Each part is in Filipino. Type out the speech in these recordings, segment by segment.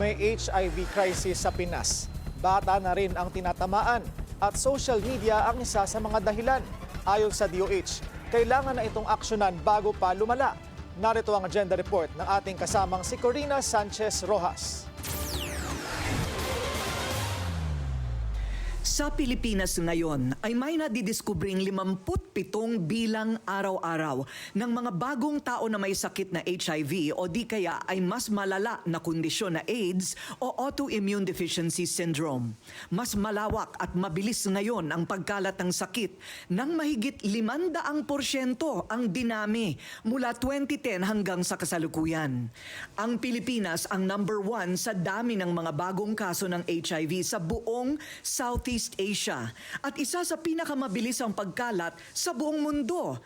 may HIV crisis sa Pinas. Bata na rin ang tinatamaan at social media ang isa sa mga dahilan. Ayon sa DOH, kailangan na itong aksyonan bago pa lumala. Narito ang agenda report ng ating kasamang si Corina Sanchez Rojas. Sa Pilipinas ngayon ay may nadidiskubring 57 bilang araw-araw ng mga bagong tao na may sakit na HIV o di kaya ay mas malala na kondisyon na AIDS o autoimmune deficiency syndrome. Mas malawak at mabilis ngayon ang pagkalat ng sakit ng mahigit 500% ang dinami mula 2010 hanggang sa kasalukuyan. Ang Pilipinas ang number 1 sa dami ng mga bagong kaso ng HIV sa buong Southeast Asia at isa sa pinakamabilis ang pagkalat sa buong mundo.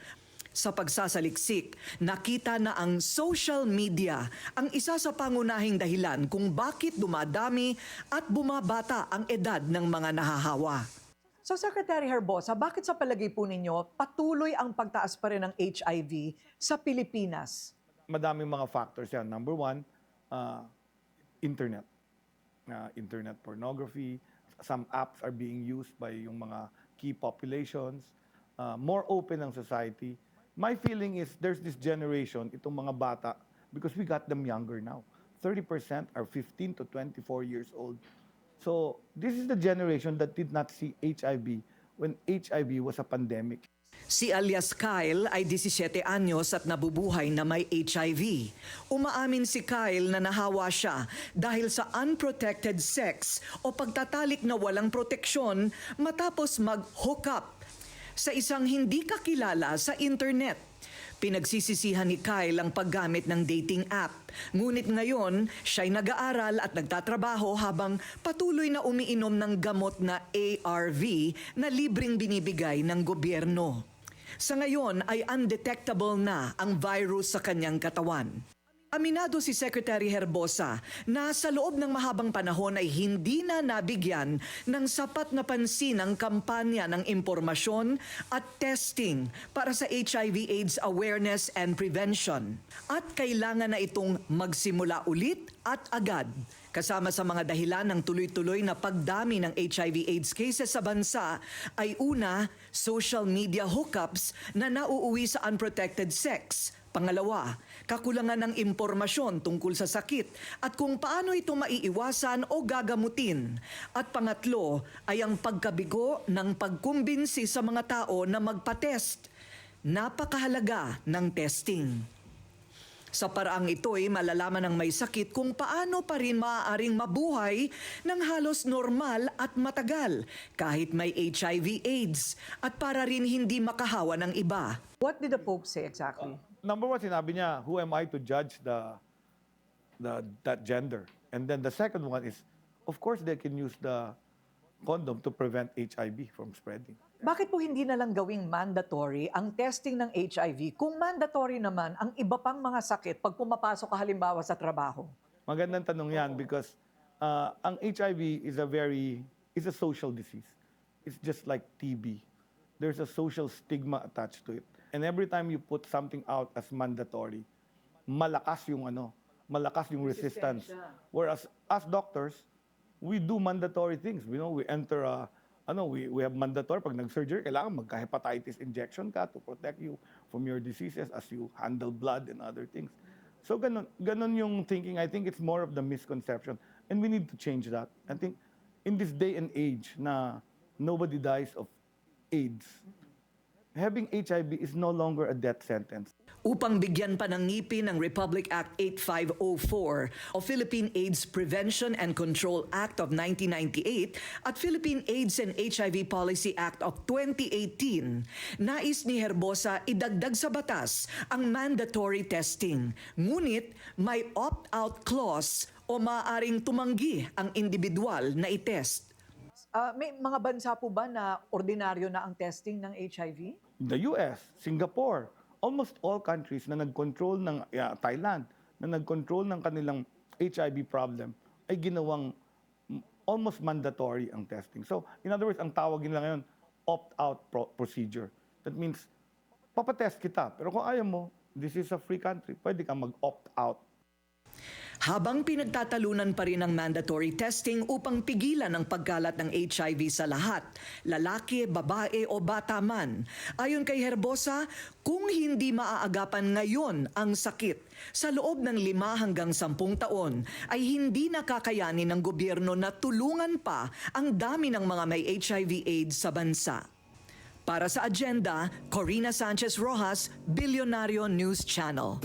Sa pagsasaliksik, nakita na ang social media ang isa sa pangunahing dahilan kung bakit dumadami at bumabata ang edad ng mga nahahawa. So Secretary Herbosa, bakit sa palagay po ninyo patuloy ang pagtaas pa rin ng HIV sa Pilipinas? Madaming mga factors yan. Number one, internet. Internet pornography. Some apps are being used by yung mga key populations. More open ang society. My feeling is there's this generation, itong mga bata, because we got them younger now. 30% are 15 to 24 years old. So this is the generation that did not see HIV when HIV was a pandemic. Si alias Kyle ay 17 anyos at nabubuhay na may HIV. Umaamin si Kyle na nahawa siya dahil sa unprotected sex o pagtatalik na walang proteksyon matapos mag-hook up sa isang hindi kakilala sa internet. Pinagsisisihan ni Kyle ang paggamit ng dating app. Ngunit ngayon, siya'y nag-aaral at nagtatrabaho habang patuloy na umiinom ng gamot na ARV na libreng binibigay ng gobyerno. Sa ngayon ay undetectable na ang virus sa kanyang katawan. Aminado si Secretary Herbosa na sa loob ng mahabang panahon ay hindi na nabigyan ng sapat na pansin ang kampanya ng impormasyon at testing para sa HIV/AIDS awareness and prevention. At kailangan na itong magsimula ulit at agad. Kasama sa mga dahilan ng tuloy-tuloy na pagdami ng HIV/AIDS cases sa bansa ay una, social media hookups na nauuwi sa unprotected sex. Pangalawa, kakulangan ng impormasyon tungkol sa sakit at kung paano ito maiiwasan o gagamutin. At pangatlo ay ang pagkabigo ng pagkumbinsi sa mga tao na magpa-test. Napakahalaga ng testing. Sa paraang ito ay malalaman ng may sakit kung paano pa rin maaaring mabuhay ng halos normal at matagal kahit may HIV/AIDS at para rin hindi makahawa ng iba. What did the Pope say exactly? Number one, sinabi niya, who am I to judge that gender? And then the second one is, of course, they can use the condom to prevent HIV from spreading. Bakit po hindi na lang gawing mandatory ang testing ng HIV kung mandatory naman ang iba pang mga sakit pag pumapasok ka halimbawa sa trabaho? Magandang tanong yan because ang HIV is a social disease. It's just like TB. There's a social stigma attached to it. And every time you put something out as mandatory, malakas yung resistance. Whereas as doctors, we do mandatory things. We enter we have mandatory pag nag-surgery, kailangan magka-hepatitis injection ka to protect you from your diseases as you handle blood and other things. So ganun yung thinking. I think it's more of the misconception and we need to change that. I think in this day and age na nobody dies of AIDS, having HIV is no longer a death sentence. Upang bigyan pa ng ngipin ng Republic Act 8504 o Philippine AIDS Prevention and Control Act of 1998 at Philippine AIDS and HIV Policy Act of 2018, nais ni Herbosa idagdag sa batas ang mandatory testing. Ngunit may opt-out clause o maaaring tumanggi ang individual na itest. May mga bansa po ba na ordinaryo na ang testing ng HIV? The US, Singapore, almost all countries na nag-control ng Thailand, na nag-control ng kanilang HIV problem, ay ginawang almost mandatory ang testing. So, in other words, ang tawagin lang ngayon, opt-out procedure. That means, papatest kita. Pero kung ayaw mo, this is a free country, pwede kang mag-opt-out. Habang pinagtatalunan pa rin ang mandatory testing upang pigilan ang pagkalat ng HIV sa lahat, lalaki, babae o bata man. Ayon kay Herbosa, kung hindi maaagapan ngayon ang sakit, sa loob ng 5 hanggang 10 taon ay hindi nakakayanin ng gobyerno na tulungan pa ang dami ng mga may HIV/AIDS sa bansa. Para sa Agenda, Corina Sanchez Rojas, Bilyonaryo News Channel.